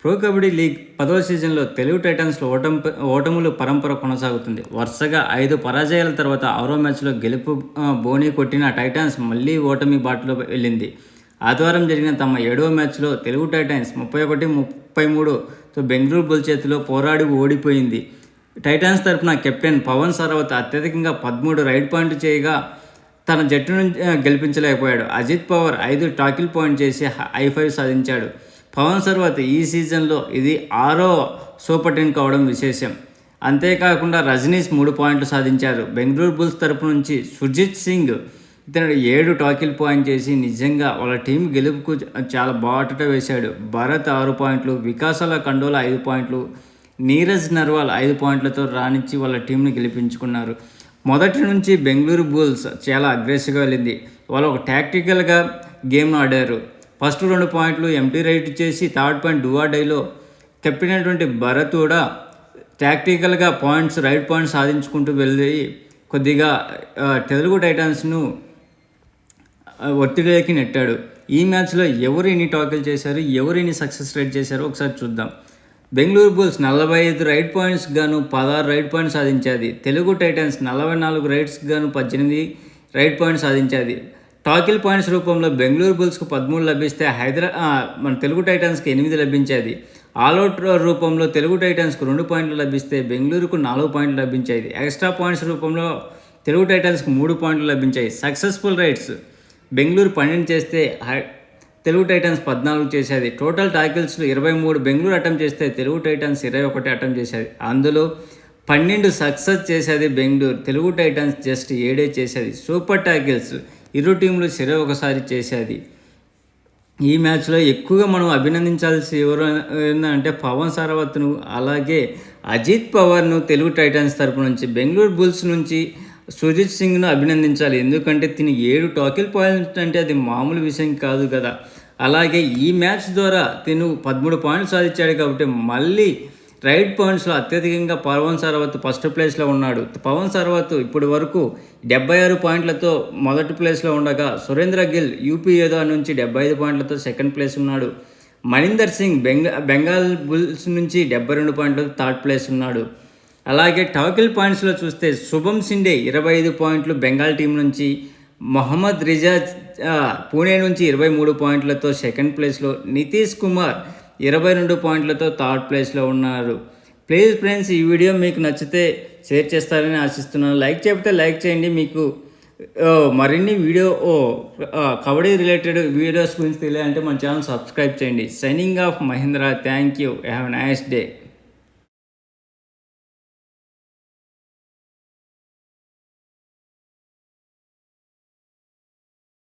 Pro kabaddi league 10వ సీజన్లో తెలుగు టైటన్స్లో ఓటముల పరంపర కొనసాగుతుంది. వరుసగా 5 పరాజయాల తర్వాత 6వ మ్యాచ్లో గెలుపు బోణీ కొట్టిన టైటన్స్ మళ్లీ ఓటమి బాటలో వెళ్ళింది. ఆదివారం జరిగిన తమ 7వ మ్యాచ్లో తెలుగు టైటన్స్ 31-33తో బెంగళూరు బుల్స్ చేతిలో పోరాడి ఓడిపోయింది. టైటన్స్ తరఫున కెప్టెన్ పవన్ సరవత్ అత్యధికంగా 13 రైడ్ పాయింట్లు చేయగా తన జట్టును గెలిపించలేకపోయాడు. అజిత్ పవార్ 5 టాకిల్ పాయింట్ చేసి హై-5 సాధించాడు. పవన్ సర్వత్ ఈ సీజన్లో ఇది 6వ సూపర్ 10 కావడం విశేషం. అంతేకాకుండా రజనీష్ 3 పాయింట్లు సాధించారు. బెంగళూరు బుల్స్ తరపు నుంచి సుర్జిత్ సింగ్ ఇతను 7 టాకిల్ పాయింట్ చేసి నిజంగా వాళ్ళ టీం గెలుపుకు చాలా బాటట వేశాడు. భరత్ 6 పాయింట్లు, వికాసాల కండోలా 5 పాయింట్లు, నీరజ్ నర్వాల్ 5 పాయింట్లతో రాణించి వాళ్ళ టీంని గెలిపించుకున్నారు. మొదటి నుంచి బెంగళూరు బుల్స్ చాలా అగ్రెసివ్గా వెళ్ళింది. వాళ్ళు ఒక టాక్టికల్గా గేమ్ ఆడారు. ఫస్ట్ 2 పాయింట్లు ఎంటీ రైట్ చేసి థర్డ్ పాయింట్ డూఆడైలో కెప్టెన్ భరత్ కూడా టాక్టికల్గా రైడ్ పాయింట్స్ సాధించుకుంటూ వెళ్ళి కొద్దిగా తెలుగు టైటన్స్ను ఒత్తిడిలోకి నెట్టాడు. ఈ మ్యాచ్లో ఎవరు ఎన్ని టాకిల్ చేశారు, ఎవరు ఎన్ని సక్సెస్ రేట్ చేశారో ఒకసారి చూద్దాం. బెంగళూరు బుల్స్ 45 రైడ్ పాయింట్స్ గాను 16 రైడ్ పాయింట్స్ సాధించేది. తెలుగు టైటన్స్ 44 రైడ్స్ గాను 18 రైడ్ పాయింట్స్ సాధించేది. టాకిల్ పాయింట్స్ రూపంలో బెంగళూరు బుల్స్కు 13 లభిస్తే మన తెలుగు టైటన్స్కి 8 లభించేది. ఆల్అవుట్ రూపంలో తెలుగు టైటన్స్కు 2 పాయింట్లు లభిస్తే బెంగళూరుకు 4 పాయింట్లు లభించాయి. ఎక్స్ట్రా పాయింట్స్ రూపంలో తెలుగు టైటన్స్కు 3 పాయింట్లు లభించాయి. సక్సెస్ఫుల్ రైడ్స్ బెంగళూరు 12 చేస్తే తెలుగు టైటన్స్ 14 చేసేది. టోటల్ టాకిల్స్లో 23 బెంగళూరు అటెంప్ట్ చేస్తే తెలుగు టైటన్స్ 21 అటెంప్ట్ చేసేది. అందులో 12 సక్సెస్ చేసేది బెంగళూరు, తెలుగు టైటన్స్ జస్ట్ 7 చేసేది. సూపర్ టాకిల్స్ ఇరు టీంలు ఒకసారి చేసేది. ఈ మ్యాచ్లో ఎక్కువగా మనం అభినందించాల్సి ఎవరు అంటే పవన్ సరవత్ను, అలాగే అజిత్ పవార్ను తెలుగు టైటన్స్ తరపు నుంచి. బెంగళూరు బుల్స్ నుంచి సుజిత్ సింగ్ను అభినందించాలి. ఎందుకంటే తిని 7 టాకిల్ పాయింట్స్ అంటే అది మామూలు విషయం కాదు కదా. అలాగే ఈ మ్యాచ్ ద్వారా తిను 13 పాయింట్లు సాధించాడు కాబట్టి మళ్ళీ రైడ్ పాయింట్స్లో అత్యధికంగా పవన్ సరవత్ ఫస్ట్ ప్లేస్లో ఉన్నాడు. పవన్ సరవత్ ఇప్పటి వరకు 76 పాయింట్లతో మొదటి ప్లేస్లో ఉండగా సురేంద్ర గిల్ యూపీ యోధా నుంచి 75 పాయింట్లతో సెకండ్ ప్లేస్ ఉన్నాడు. మణీందర్ సింగ్ బెంగాల్ బుల్స్ నుంచి 72 పాయింట్లతో థర్డ్ ప్లేస్ ఉన్నాడు. అలాగే టాకిల్ పాయింట్స్లో చూస్తే శుభం సిండే 25 పాయింట్లు బెంగాల్ టీం నుంచి, మొహమ్మద్ రిజాజ్ పూణే నుంచి 23 పాయింట్లతో సెకండ్ ప్లేస్లో, నితీష్ కుమార్ 22 పాయింట్లతో థర్డ్ ప్లేస్లో ఉన్నారు. ప్లీజ్ ఫ్రెండ్స్, ఈ వీడియో మీకు నచ్చితే షేర్ చేస్తారని ఆశిస్తున్నాను. లైక్ చేయకపోతే లైక్ చేయండి. మీకు మరిన్ని కబడ్డీ రిలేటెడ్ వీడియోస్ గురించి తెలియాలంటే మన ఛానల్ సబ్స్క్రైబ్ చేయండి. Signing off Mahendra. Thank you. Have a nice day.